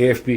AFP,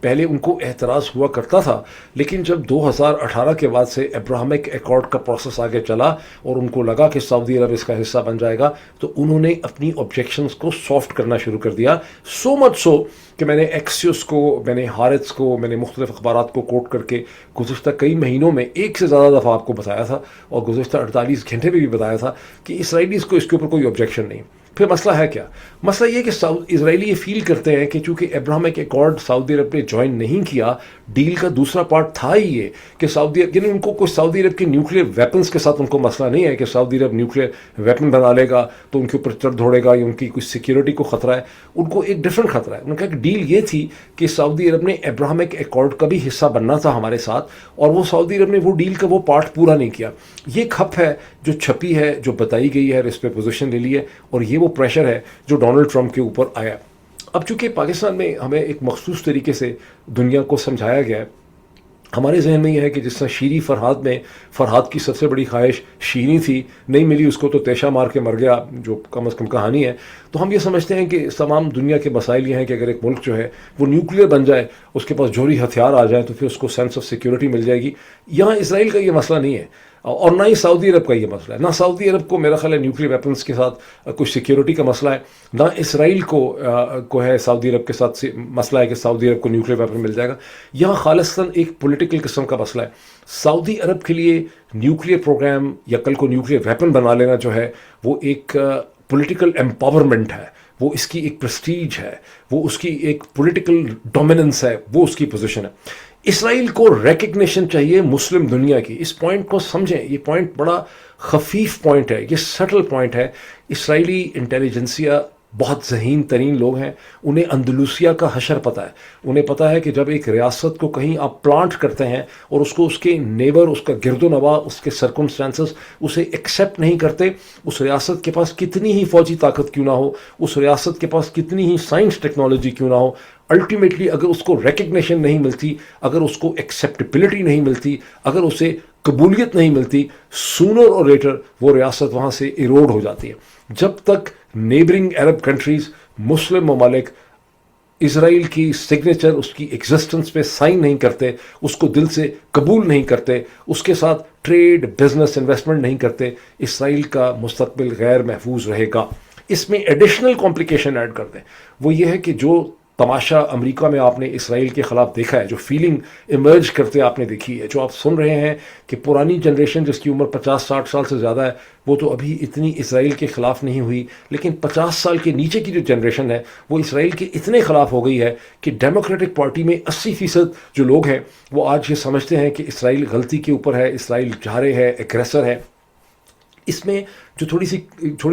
پہلے ان کو اعتراض ہوا کرتا تھا، لیکن جب 2018 کے بعد سے ابراہمک ایکارڈ کا پروسیس آگے چلا اور ان کو لگا کہ سعودی عرب اس کا حصہ بن جائے گا، تو انہوں نے اپنی آبجیکشنز کو سافٹ کرنا شروع کر دیا. سو مچ سو کہ میں نے ایکسیوس کو، میں نے ہارتس کو، میں نے مختلف اخبارات کو کوٹ کر کے گزشتہ کئی مہینوں میں ایک سے زیادہ دفعہ آپ کو بتایا تھا، اور گزشتہ 48 گھنٹے میں بھی بتایا تھا کہ اسرائیلیز کو اس کے اوپر کوئی آبجیکشن نہیں. پھر مسئلہ ہے کیا؟ مسئلہ یہ کہ اسرائیلی یہ فیل کرتے ہیں کہ چونکہ ابراہمک ایکارڈ سعودی عرب نے جوائن نہیں کیا، ڈیل کا دوسرا پارٹ تھا ہی یہ کہ سعودی عرب، یعنی ان کو کوئی سعودی عرب کے نیوکلیر ویپنز کے ساتھ ان کو مسئلہ نہیں ہے کہ سعودی عرب نیوکلیر ویپن بنا لے گا تو ان کے اوپر چڑھ دوڑے گا یا ان کی کوئی سیکیورٹی کو خطرہ ہے. ان کو ایک ڈفرنٹ خطرہ ہے. انہوں نے کہا کہ ڈیل یہ تھی کہ سعودی عرب نے ابراہمک ایکارڈ کا بھی حصہ بننا تھا ہمارے ساتھ، اور وہ سعودی عرب نے وہ ڈیل کا وہ پارٹ پورا نہیں کیا. یہ کھپ ہے جو چھپی ہے، جو بتائی گئی ہے، اس پہ پوزیشن لے لی ہے، اور یہ وہ پریشر ہے جو ڈونلڈ ٹرمپ کے اوپر آیا. اب چونکہ پاکستان میں ہمیں ایک مخصوص طریقے سے دنیا کو سمجھایا گیا ہے، ہمارے ذہن میں یہ ہے کہ جس طرح شیریں فرہاد میں، فرہاد کی سب سے بڑی خواہش شیریں تھی، نہیں ملی اس کو تو تیشہ مار کے مر گیا، جو کم از کم کہانی ہے. تو ہم یہ سمجھتے ہیں کہ تمام دنیا کے مسائل یہ ہیں کہ اگر ایک ملک جو ہے وہ نیوکلیر بن جائے، اس کے پاس جوہری ہتھیار آ جائیں، تو پھر اس کو سینس آف سیکیورٹی مل جائے گی. یہاں اسرائیل کا یہ مسئلہ نہیں ہے، اور نہ ہی سعودی عرب کا یہ مسئلہ ہے. نہ سعودی عرب کو میرا خیال ہے نیوکلیر ویپنز کے ساتھ کوئی سیکیورٹی کا مسئلہ ہے، نہ اسرائیل کو ہے سعودی عرب کے ساتھ مسئلہ ہے کہ سعودی عرب کو نیوکلیر ویپن مل جائے گا. یہاں خالصتاً ایک پولیٹیکل قسم کا مسئلہ ہے. سعودی عرب کے لیے نیوکلیر پروگرام یا کل کو نیوکلیر ویپن بنا لینا جو ہے وہ ایک پولیٹیکل امپاورمنٹ ہے، وہ اس کی ایک پریسٹیج ہے، وہ اس کی ایک پولیٹیکل ڈومیننس ہے، وہ اس کی پوزیشن ہے. اسرائیل کو ریکگنیشن چاہیے مسلم دنیا کی. اس پوائنٹ کو سمجھیں، یہ پوائنٹ بڑا خفیف پوائنٹ ہے، یہ سٹل پوائنٹ ہے. اسرائیلی انٹیلیجنسیا بہت ذہین ترین لوگ ہیں، انہیں اندلوسیہ کا حشر پتہ ہے. انہیں پتہ ہے کہ جب ایک ریاست کو کہیں آپ پلانٹ کرتے ہیں اور اس کو اس کے نیبر، اس کا گرد و نواح، اس کے سرکمسٹانسز اسے ایکسیپٹ نہیں کرتے، اس ریاست کے پاس کتنی ہی فوجی طاقت کیوں نہ ہو، اس ریاست کے پاس کتنی ہی سائنس ٹیکنالوجی کیوں نہ ہو، الٹیمیٹلی اگر اس کو ریکگنیشن نہیں ملتی، اگر اس کو ایکسیپٹیبلٹی نہیں ملتی، اگر اسے قبولیت نہیں ملتی، سونر اور لیٹر وہ ریاست وہاں سے ایروڈ ہو جاتی ہے. جب تک نیبرنگ عرب کنٹریز، مسلم ممالک اسرائیل کی سگنیچر، اس کی ایگزسٹنس پہ سائن نہیں کرتے، اس کو دل سے قبول نہیں کرتے، اس کے ساتھ ٹریڈ، بزنس، انویسٹمنٹ نہیں کرتے، اسرائیل کا مستقبل غیر محفوظ رہے گا. اس میں ایڈیشنل کمپلیکیشن ایڈ کر دیں، وہ یہ ہے کہ جو تماشا امریکہ میں آپ نے اسرائیل کے خلاف دیکھا ہے، جو فیلنگ ایمرج کرتے آپ نے دیکھی ہے، جو آپ سن رہے ہیں کہ پرانی جنریشن جس کی عمر 50-60 سال سے زیادہ ہے وہ تو ابھی اتنی اسرائیل کے خلاف نہیں ہوئی، لیکن 50 سال کے نیچے کی جو جنریشن ہے وہ اسرائیل کے اتنے خلاف ہو گئی ہے کہ ڈیموکریٹک پارٹی میں 80% جو لوگ ہیں وہ آج یہ سمجھتے ہیں کہ اسرائیل غلطی کے اوپر ہے، اسرائیل جارح ہے، ایگریسر ہے. اس میں جو تھوڑی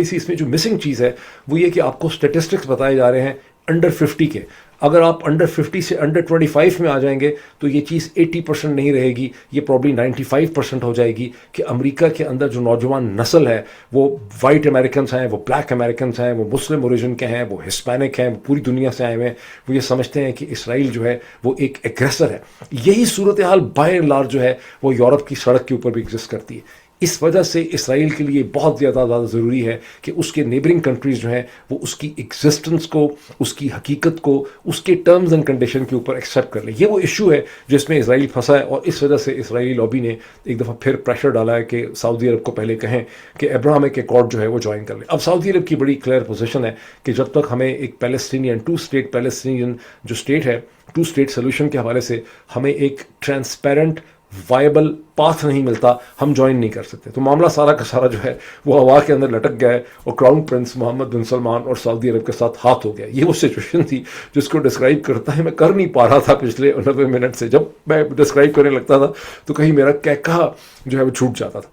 سی اس میں جو مسنگ چیز ہے وہ یہ کہ آپ کو سٹیٹسٹکس بتائے جا رہے ہیں انڈر 50 کے. اگر آپ انڈر 50 سے انڈر 25 میں آ جائیں گے تو یہ چیز 80% نہیں رہے گی، یہ پرابلی 95% ہو جائے گی کہ امریکہ کے اندر جو نوجوان نسل ہے وہ وائٹ امریکنز ہیں، وہ بلیک امریکنز ہیں، وہ مسلم اوریجن کے ہیں، وہ ہسپینک ہیں، وہ پوری دنیا سے آئے ہوئے ہیں، وہ یہ سمجھتے ہیں کہ اسرائیل جو ہے وہ ایک ایگریسر ہے. یہی صورتحال بائی اینڈ لارج جو ہے وہ یورپ کی سڑک کے اوپر بھی ایگزسٹ کرتی ہے. اس وجہ سے اسرائیل کے لیے بہت زیادہ ضروری ہے کہ اس کے نیبرنگ کنٹریز جو ہیں وہ اس کی ایگزسٹنس کو، اس کی حقیقت کو، اس کے ٹرمز اینڈ کنڈیشن کے اوپر ایکسیپٹ کر لیں. یہ وہ ایشو ہے جس میں اسرائیل پھنسا ہے، اور اس وجہ سے اسرائیلی لابی نے ایک دفعہ پھر پریشر ڈالا ہے کہ سعودی عرب کو پہلے کہیں کہ ابراہمک ایکارڈ جو ہے وہ جوائن کر لیں. اب سعودی عرب کی بڑی کلیئر پوزیشن ہے کہ جب تک ہمیں ایک پیلسٹینین 2 اسٹیٹ پیلسٹینین جو اسٹیٹ ہے، 2 اسٹیٹ سولوشن کے حوالے سے ہمیں ایک ٹرانسپیرنٹ وائبل پاتھ نہیں ملتا، ہم جوائن نہیں کر سکتے. تو معاملہ سارا کا سارا جو ہے وہ ہوا کے اندر لٹک گیا ہے، اور کراؤن پرنس محمد بن سلمان اور سعودی عرب کے ساتھ ہاتھ ہو گیا. یہ وہ سچویشن تھی جس کو ڈسکرائب کرتا ہے میں کر نہیں پا رہا تھا پچھلے 90 منٹ سے. جب میں ڈسکرائب کرنے لگتا تھا تو کہیں میرا کہا جو ہے وہ چھوٹ جاتا تھا.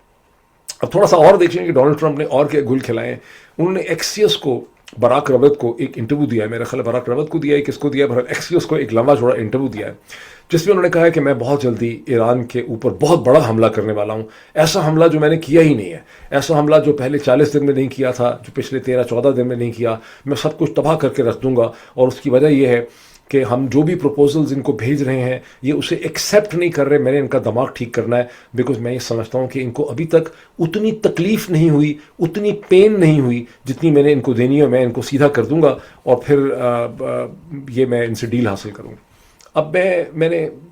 اب تھوڑا سا اور دیکھیں کہ ڈونلڈ ٹرمپ نے اور کیا گل کھلائے ہیں. انہوں نے ایکسیس کو، براک روت کو ایک انٹرویو دیا ہے، میرا خیال براک روت کو دیا ہے، کس کو دیا ہے، ایکسیس کو ایک لمبا چوڑا انٹرویو دیا ہے جس میں انہوں نے کہا ہے کہ میں بہت جلدی ایران کے اوپر بہت بڑا حملہ کرنے والا ہوں. ایسا حملہ جو میں نے کیا ہی نہیں ہے، ایسا حملہ جو پہلے 40 دن میں نہیں کیا تھا، جو پچھلے 13-14 دن میں نہیں کیا. میں سب کچھ تباہ کر کے رکھ دوں گا، اور اس کی وجہ یہ ہے کہ ہم جو بھی پروپوزلز ان کو بھیج رہے ہیں یہ اسے ایکسیپٹ نہیں کر رہے. میں نے ان کا دماغ ٹھیک کرنا ہے، بیکاز میں یہ سمجھتا ہوں کہ ان کو ابھی تک اتنی تکلیف نہیں ہوئی، اتنی پین نہیں ہوئی جتنی میں نے ان کو دینی ہے. میں ان کو سیدھا کر دوں گا اور پھر یہ میں ان سے ڈیل حاصل کروں گا. اب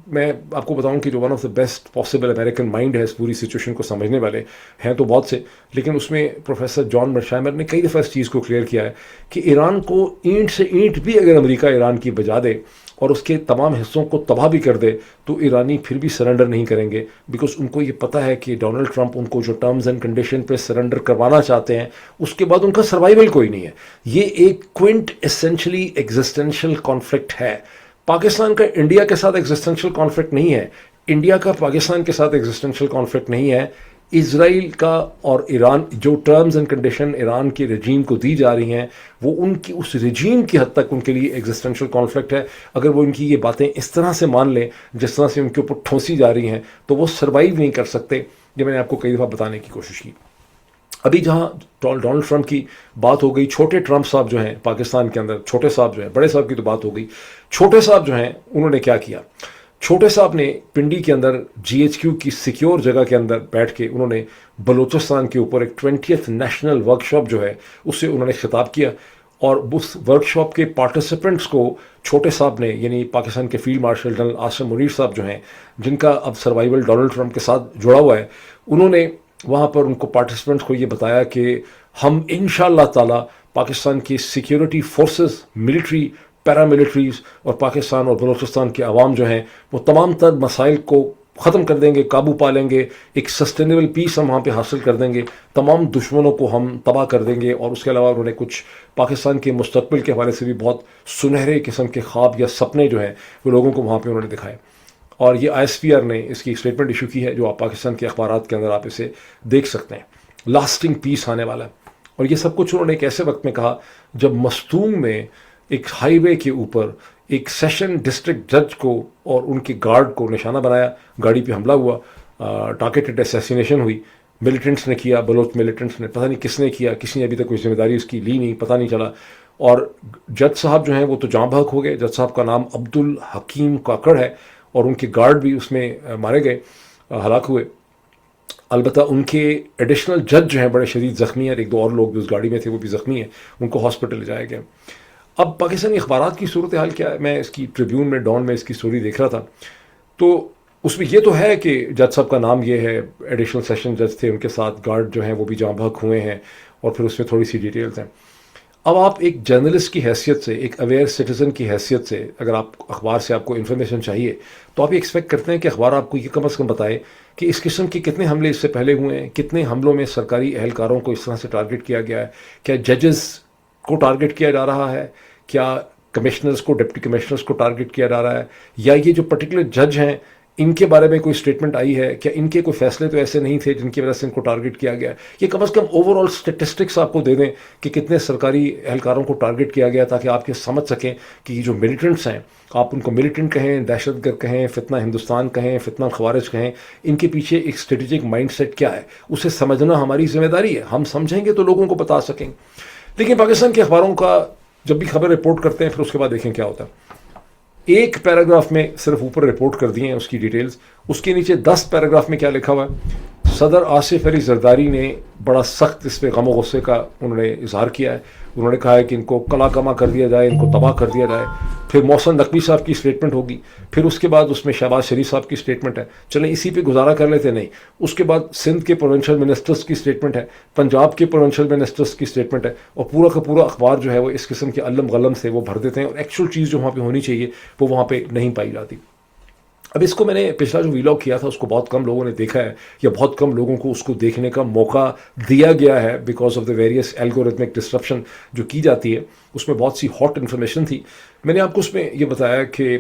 میں آپ کو بتاؤں کہ جو one of the best possible American mind ہے اس پوری سچویشن کو سمجھنے والے ہیں تو بہت سے، لیکن اس میں پروفیسر جان مرشائمر نے کئی دفعہ اس چیز کو کلیئر کیا ہے کہ ایران کو اینٹ سے اینٹ بھی اگر امریکہ ایران کی بجا دے اور اس کے تمام حصوں کو تباہ بھی کر دے تو ایرانی پھر بھی سرنڈر نہیں کریں گے، بیکاز ان کو یہ پتہ ہے کہ ڈونلڈ ٹرمپ ان کو جو ٹرمز اینڈ کنڈیشن پہ سرنڈر کروانا چاہتے ہیں اس کے بعد ان کا سروائیول کوئی نہیں ہے۔ یہ ایک کوئنٹ ایسنشلی ایگزسٹینشیل کانفلکٹ ہے۔ پاکستان کا انڈیا کے ساتھ ایگزسٹینشیل کانفلکٹ نہیں ہے، انڈیا کا پاکستان کے ساتھ ایگزسٹینشیل کانفلکٹ نہیں ہے، اسرائیل کا اور ایران جو ٹرمز اینڈ کنڈیشن ایران کے رجیم کو دی جا رہی ہیں وہ ان کی اس رجیم کی حد تک ان کے لیے ایگزسٹینشیل کانفلکٹ ہے۔ اگر وہ ان کی یہ باتیں اس طرح سے مان لیں جس طرح سے ان کے اوپر ٹھونسی جا رہی ہیں تو وہ سروائیو نہیں کر سکتے۔ یہ میں نے آپ کو کئی دفعہ بتانے کی کوشش کی۔ ابھی جہاں ڈونلڈ ٹرمپ کی بات ہو گئی، چھوٹے ٹرمپ صاحب جو ہیں پاکستان کے اندر، چھوٹے صاحب جو ہیں، بڑے صاحب کی تو بات ہو گئی، چھوٹے صاحب جو ہیں انہوں نے کیا کیا؟ چھوٹے صاحب نے پنڈی کے اندر GHQ کی سیکیور جگہ کے اندر بیٹھ کے انہوں نے بلوچستان کے اوپر ایک 20th نیشنل ورکشاپ جو ہے اس سے انہوں نے خطاب کیا، اور اس ورکشاپ کے پارٹیسپینٹس کو چھوٹے صاحب نے، یعنی پاکستان کے field marshal general Asim Munir صاحب جو ہیں جن کا اب سروائیول ڈونلڈ ٹرمپ کے ساتھ جڑا ہوا ہے، انہوں نے وہاں پر ان کو پارٹیسپینٹس کو یہ بتایا کہ ہم انشاءاللہ تعالی پاکستان کی سیکیورٹی فورسز، ملٹری، پیراملٹریز اور پاکستان اور بلوچستان کے عوام جو ہیں وہ تمام تر مسائل کو ختم کر دیں گے، قابو پا لیں گے، ایک سسٹینیبل پیس ہم وہاں پہ حاصل کر دیں گے، تمام دشمنوں کو ہم تباہ کر دیں گے۔ اور اس کے علاوہ انہوں نے کچھ پاکستان کے مستقبل کے حوالے سے بھی بہت سنہرے قسم کے خواب یا سپنے جو ہیں وہ لوگوں کو وہاں پہ انہوں نے دکھائے، اور یہ ISPR نے اس کی اسٹیٹمنٹ ایشو کی ہے جو آپ پاکستان کے اخبارات کے اندر آپ اسے دیکھ سکتے ہیں۔ لاسٹنگ پیس آنے والا ہے، اور یہ سب کچھ انہوں نے ایک ایسے وقت میں کہا جب مستونگ میں ایک ہائی وے کے اوپر ایک سیشن ڈسٹرکٹ جج کو اور ان کے گارڈ کو نشانہ بنایا، گاڑی پہ حملہ ہوا، ٹارگیٹڈ اسیسینیشن ہوئی، ملیٹنٹس نے کیا، بلوچ ملیٹنٹس نے، پتہ نہیں کس نے کیا، کسی نے ابھی تک کوئی ذمہ داری اس کی لی نہیں، پتہ نہیں چلا۔ اور جج صاحب جو ہیں وہ تو جاں بحق ہو گئے، جج صاحب کا نام عبد الحکیم کاکڑ ہے، اور ان کے گارڈ بھی اس میں مارے گئے، ہلاک ہوئے۔ البتہ ان کے ایڈیشنل جج جو ہیں بڑے شدید زخمی ہیں، ایک دو اور لوگ بھی اس گاڑی میں تھے وہ بھی زخمی ہیں، ان کو ہاسپٹل لے جایا گیا۔ اب پاکستانی اخبارات کی صورتحال کیا ہے؟ میں اس کی ٹریبیون میں، ڈان میں اس کی سٹوری دیکھ رہا تھا، تو اس میں یہ تو ہے کہ جج صاحب کا نام یہ ہے، ایڈیشنل سیشن جج تھے، ان کے ساتھ گارڈ جو ہیں وہ بھی جاں بحق ہوئے ہیں، اور پھر اس میں تھوڑی سی ڈیٹیلز ہیں۔ اب آپ ایک جرنلسٹ کی حیثیت سے، ایک اویئر سٹیزن کی حیثیت سے، اگر آپ اخبار سے آپ کو انفارمیشن چاہیے تو آپ یہ ایکسپیکٹ کرتے ہیں کہ اخبار آپ کو یہ کم از کم بتائے کہ اس قسم کے کتنے حملے اس سے پہلے ہوئے ہیں، کتنے حملوں میں سرکاری اہلکاروں کو اس طرح سے ٹارگٹ کیا گیا ہے، کیا ججز کو ٹارگٹ کیا جا رہا ہے، کیا کمشنرز کو، ڈپٹی کمشنرز کو ٹارگٹ کیا جا رہا ہے، یا یہ جو پرٹیکولر جج ہیں ان کے بارے میں کوئی اسٹیٹمنٹ آئی ہے، کیا ان کے کوئی فیصلے تو ایسے نہیں تھے جن کی وجہ سے ان کو ٹارگٹ کیا گیا؟ یہ کم از کم اوور آل اسٹیٹسٹکس آپ کو دے دیں کہ کتنے سرکاری اہلکاروں کو ٹارگٹ کیا گیا، تاکہ آپ یہ سمجھ سکیں کہ یہ جو ملیٹنٹس ہیں، آپ ان کو ملیٹنٹ کہیں، دہشت گرد کہیں، فتنہ ہندوستان کہیں، فتنہ خوارج کہیں، ان کے پیچھے ایک اسٹریٹجک مائنڈ سیٹ کیا ہے، اسے سمجھنا ہماری ذمہ داری ہے۔ ہم سمجھیں گے تو لوگوں کو بتا سکیں۔ لیکن پاکستان کے اخباروں کا جب بھی خبر رپورٹ کرتے ہیں پھر اس کے بعد دیکھیں کیا ہوتا ہے۔ ایک پیراگراف میں صرف اوپر رپورٹ کر دی ہیں اس کی ڈیٹیلز، اس کے نیچے 10 پیراگراف میں کیا لکھا ہوا ہے؟ صدر آصف علی زرداری نے بڑا سخت اس پہ غم و غصے کا انہوں نے اظہار کیا ہے، انہوں نے کہا ہے کہ ان کو کلا کما کر دیا جائے، ان کو تباہ کر دیا جائے۔ پھر محسن نقوی صاحب کی اسٹیٹمنٹ ہوگی، پھر اس کے بعد اس میں شہباز شریف صاحب کی اسٹیٹمنٹ ہے، چلیں اسی پہ گزارا کر لیتے، نہیں، اس کے بعد سندھ کے پروونشل منسٹرز کی اسٹیٹمنٹ ہے، پنجاب کے پروونشل منسٹرز کی اسٹیٹمنٹ ہے، اور پورا کا پورا اخبار جو ہے وہ اس قسم کے علم غلم سے وہ بھر دیتے ہیں، اور ایکچوئل چیز جو وہاں پہ ہونی چاہیے وہ وہاں پہ نہیں پائی جاتی۔ اب اس کو میں نے پچھلا جو ویلاگ کیا تھا اس کو بہت کم لوگوں نے دیکھا ہے، یا بہت کم لوگوں کو اس کو دیکھنے کا موقع دیا گیا ہے because of the various algorithmic disruption جو کی جاتی ہے۔ اس میں بہت سی ہاٹ انفارمیشن تھی۔ میں نے آپ کو اس میں یہ بتایا کہ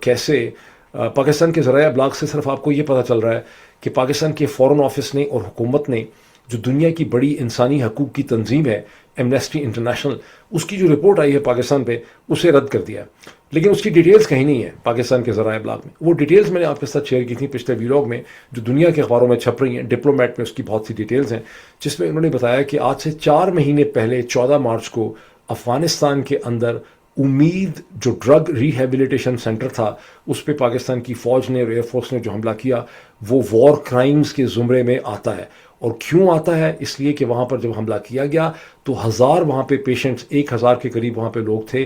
کیسے پاکستان کے ذرائع ابلاغ سے صرف آپ کو یہ پتہ چل رہا ہے کہ پاکستان کے فورن آفس نے اور حکومت نے جو دنیا کی بڑی انسانی حقوق کی تنظیم ہے ایمنسٹی انٹرنیشنل، اس کی جو رپورٹ آئی ہے پاکستان پہ اسے رد کر دیا ہے، لیکن اس کی ڈیٹیلز کہیں نہیں ہے پاکستان کے ذرائع ابلاغ میں۔ وہ ڈیٹیلز میں نے آپ کے ساتھ شیئر کی تھیں پچھلے ویلاگ میں، جو دنیا کے اخباروں میں چھپ رہی ہیں، ڈپلومیٹ میں اس کی بہت سی ڈیٹیلز ہیں، جس میں انہوں نے بتایا کہ آج سے 4 مہینے پہلے 14 مارچ کو افغانستان کے اندر امید جو ڈرگ ریہیبلیٹیشن سینٹر تھا اس پہ پاکستان کی فوج نے اور ایئر فورس نے جو حملہ کیا وہ وار کرائمز کے زمرے میں آتا ہے۔ اور کیوں آتا ہے؟ اس لیے کہ وہاں پر جب حملہ کیا گیا تو 1000 وہاں پہ پیشنٹس، 1000 کے قریب وہاں پہ لوگ تھے،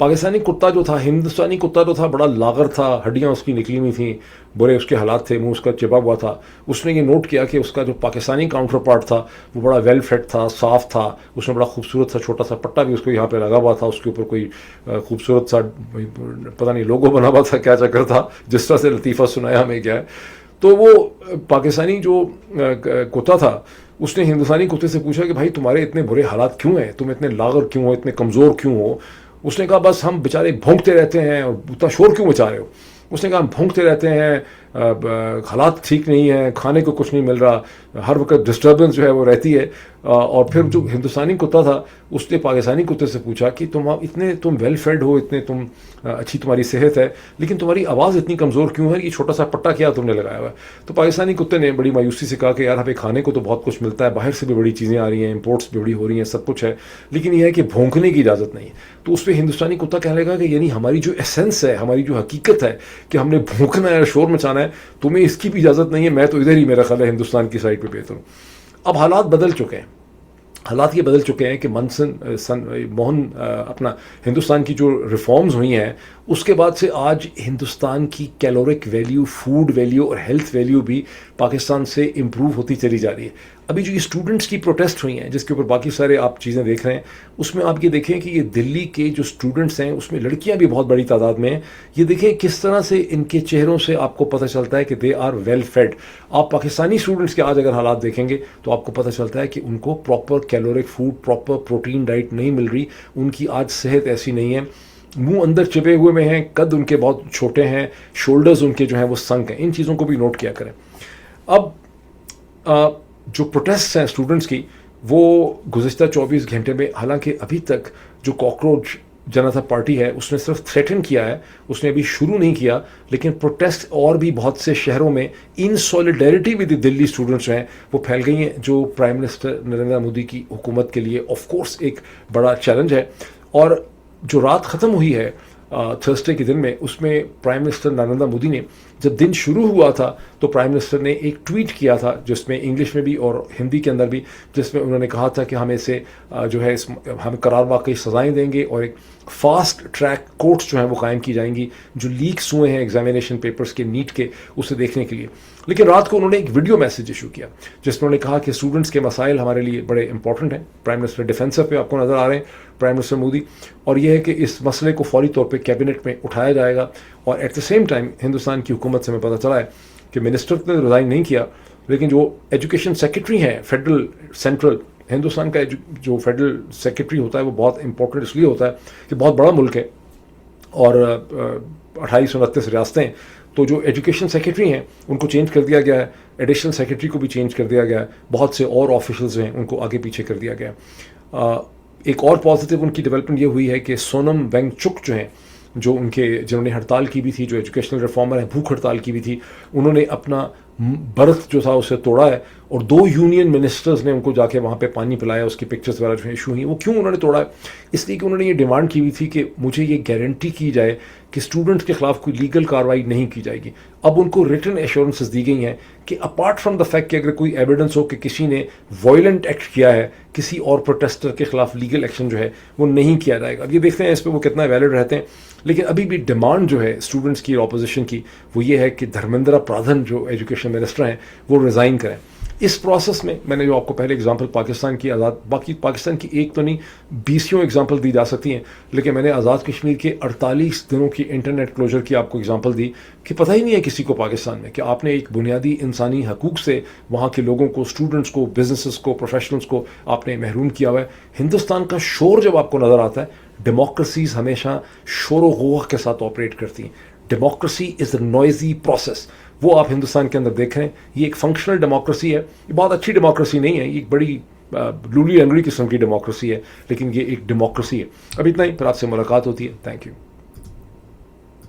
پاکستانی کتا جو تھا، ہندوستانی کتا جو تھا بڑا لاغر تھا، ہڈیاں اس کی نکلی ہوئی تھیں، برے اس کے حالات تھے، منہ اس کا چپا ہوا تھا. اس نے یہ نوٹ کیا کہ اس کا جو پاکستانی کاؤنٹر پارٹ تھا وہ بڑا ویل فٹ تھا، صاف تھا، اس میں بڑا خوبصورت سا چھوٹا سا پٹا بھی اس کو یہاں پہ لگا ہوا تھا، اس کے اوپر کوئی خوبصورت سا پتہ نہیں لوگو بنا ہوا تھا، کیا چکر تھا، جس طرح سے لطیفہ سنایا ہمیں کیا ہے. تو وہ پاکستانی جو کتا تھا اس نے ہندوستانی کتے سے پوچھا کہ بھائی تمہارے اتنے برے حالات کیوں ہیں، تم اتنے لاغر کیوں ہو، اتنے کمزور کیوں ہو؟ اس نے کہا بس ہم بیچارے بھونکتے رہتے ہیں، اور اتنا شور کیوں مچا رہے ہو؟ اس نے کہا ہم بھونکتے رہتے ہیں، حالات ٹھیک نہیں ہیں، کھانے کو کچھ نہیں مل رہا، ہر وقت ڈسٹربنس جو ہے وہ رہتی ہے. اور پھر جو ہندوستانی کتا تھا اس نے پاکستانی کتے سے پوچھا کہ تم ویل فیڈ ہو، اتنے تم اچھی تمہاری صحت ہے، لیکن تمہاری آواز اتنی کمزور کیوں ہے، یہ چھوٹا سا پٹا کیا تم نے لگایا ہوا ہے؟ تو پاکستانی کتے نے بڑی مایوسی سے کہا کہ یار ہمیں کھانے کو تو بہت کچھ ملتا ہے، باہر سے بھی بڑی چیزیں آ رہی ہیں، امپورٹس بھی بڑی ہو رہی ہیں، سب کچھ ہے، لیکن یہ ہے کہ بھونکنے کی اجازت نہیں ہے. تو اس پہ ہندوستانی کتا کہنے لگا کہ یعنی ہماری جو ایسنس ہے، ہماری جو حقیقت ہے کہ ہم نے بھونکنا ہے، شور مچانا ہے، تمہیں اس کی بھی اجازت نہیں ہے، میں تو ادھر ہی میرا خیال ہے ہندوستان کی سائڈ پہ بہتر ہوں. اب حالات بدل چکے ہیں، حالات یہ بدل چکے ہیں کہ موہن اپنا ہندوستان کی جو ریفارمز ہوئی ہیں اس کے بعد سے آج ہندوستان کی کیلورک ویلیو، فوڈ ویلیو اور ہیلتھ ویلیو بھی پاکستان سے امپروو ہوتی چلی جا رہی ہے. ابھی جو یہ اسٹوڈنٹس کی پروٹیسٹ ہوئی ہیں جس کے اوپر باقی سارے آپ چیزیں دیکھ رہے ہیں، اس میں آپ یہ دیکھیں کہ یہ دلی کے جو اسٹوڈنٹس ہیں اس میں لڑکیاں بھی بہت بڑی تعداد میں ہیں. یہ دیکھیں کس طرح سے ان کے چہروں سے آپ کو پتہ چلتا ہے کہ دے آر ویل فیڈ. آپ پاکستانی اسٹوڈنٹس کے آج اگر حالات دیکھیں گے تو آپ کو پتہ چلتا ہے کہ ان کو proper caloric food, proper protein diet نہیں مل رہی، ان کی آج صحت ایسی نہیں ہے، منہ اندر چپے ہوئے میں ہیں، قد ان کے بہت چھوٹے ہیں، شولڈرز ان کے جو ہیں وہ سنک ہیں. ان چیزوں کو بھی نوٹ کیا کریں. اب جو پروٹیسٹ ہیں اسٹوڈنٹس کی وہ گزشتہ 24 گھنٹے میں، حالانکہ ابھی تک جو کاکروچ جنتا پارٹی ہے اس نے صرف تھریٹن کیا ہے، اس نے ابھی شروع نہیں کیا، لیکن پروٹیسٹ اور بھی بہت سے شہروں میں ان سولیڈیرٹی ود دلی اسٹوڈنٹس ہیں وہ پھیل گئی ہیں، جو پرائم منسٹر نریندر مودی کی حکومت کے لیے آف کورس ایک بڑا چیلنج ہے. اور جو رات ختم ہوئی ہے تھرسڈے کے دن میں، اس میں پرائم منسٹر نریندر مودی نے جب دن شروع ہوا تھا تو پرائم منسٹر نے ایک ٹویٹ کیا تھا جس میں انگلش میں بھی اور ہندی کے اندر بھی، جس میں انہوں نے کہا تھا کہ ہم اسے جو ہے ہم قرار واقعی سزائیں دیں گے اور ایک فاسٹ ٹریک کورٹس جو ہیں وہ قائم کی جائیں گی جو لیکس ہوئے ہیں ایگزامینیشن پیپرز کے، نیٹ کے، اسے دیکھنے کے لیے. لیکن رات کو انہوں نے ایک ویڈیو میسج ایشو کیا جس میں انہوں نے کہا کہ اسٹوڈنٹس کے مسائل ہمارے لیے بڑے امپورٹنٹ ہیں. پرائم منسٹر ڈیفینسو پہ آپ کو نظر آ رہے ہیں پرائم منسٹر مودی، اور یہ ہے کہ اس مسئلے کو فوری طور پہ کیبنٹ میں اٹھایا جائے گا. اور at the same time Hindustan کی حکومت سے ہمیں پتہ چلا ہے کہ منسٹر نے ریزائن نہیں کیا، لیکن جو ایجوکیشن سیکرٹری ہیں فیڈرل سینٹرل، ہندوستان کا جو فیڈرل سیکرٹری ہوتا ہے وہ بہت امپورٹنٹ اس لیے ہوتا ہے کہ بہت بڑا ملک ہے اور 2829 ریاستیں، تو جو ایجوکیشن سیکرٹری ہیں ان کو چینج کر دیا گیا ہے، ایڈیشنل سیکرٹری کو بھی چینج کر دیا گیا ہے، بہت سے اور آفیشلز ہیں ان کو آگے پیچھے کر دیا گیا. ایک اور پازیٹیو ان کی ڈیولپمنٹ یہ ہوئی ہے کہ سونم وینگ چک جو ہیں، جو ان کے جنہوں نے ہڑتال کی بھی تھی، جو ایجوکیشنل ریفارمر ہیں، بھوک ہڑتال کی بھی تھی، انہوں نے اپنا برتھ جو تھا اسے توڑا ہے اور 2 یونین منسٹرز نے ان کو جا کے وہاں پہ پانی پلایا. اس کی پکچرز وغیرہ جو ایشو ہوئی، وہ کیوں انہوں نے توڑا ہے؟ اس لیے کہ انہوں نے یہ ڈیمانڈ کی ہوئی تھی کہ مجھے یہ گارنٹی کی جائے کہ اسٹوڈنٹس کے خلاف کوئی لیگل کارروائی نہیں کی جائے گی. اب ان کو ریٹن ایشورنسز دی گئی ہیں کہ اپارٹ فرام دا فیکٹ کہ اگر کوئی ایویڈنس ہو کہ کسی نے وائلنٹ ایکٹ کیا ہے کسی اور پروٹیسٹر کے خلاف، لیگل ایکشن جو ہے وہ نہیں کیا جائے گا. اب یہ دیکھتے ہیں اس پہ وہ کتنا ویلڈ رہتے ہیں. لیکن ابھی بھی ڈیمانڈ جو ہے اسٹوڈنٹس کی اور اپوزیشن کی وہ یہ ہے کہ دھرمیندر پردھان جو ایجوکیشن منسٹر ہیں وہ ریزائن کریں. اس پروسیس میں میں نے جو آپ کو پہلے اگزامپل پاکستان کی باقی پاکستان کی ایک تو نہیں 20 اگزامپل دی جا سکتی ہیں، لیکن میں نے آزاد کشمیر کے 48 دنوں کی انٹرنیٹ کلوجر کی آپ کو اگزامپل دی کہ پتہ ہی نہیں ہے کسی کو پاکستان میں کہ آپ نے ایک بنیادی انسانی حقوق سے وہاں کے لوگوں کو، اسٹوڈنٹس کو، بزنسز کو، پروفیشنلز کو آپ نے محروم کیا ہوا ہے. ہندوستان کا شور جب آپ کو نظر آتا ہے، ڈیموکریسیز ہمیشہ شور و غوغ کے ساتھ آپریٹ کرتی ہیں. Democracy is a noisy process, وہ آپ ہندوستان کے اندر دیکھ رہے ہیں. یہ ایک فنکشنل ڈیموکریسی ہے، یہ بہت اچھی ڈیموکریسی نہیں ہے، یہ ایک بڑی لولی لنگڑی قسم کی ڈیموکریسی ہے، لیکن یہ ایک ڈیموکریسی ہے. اب اتنا ہی، پھر آپ سے ملاقات ہوتی ہے. Thank you.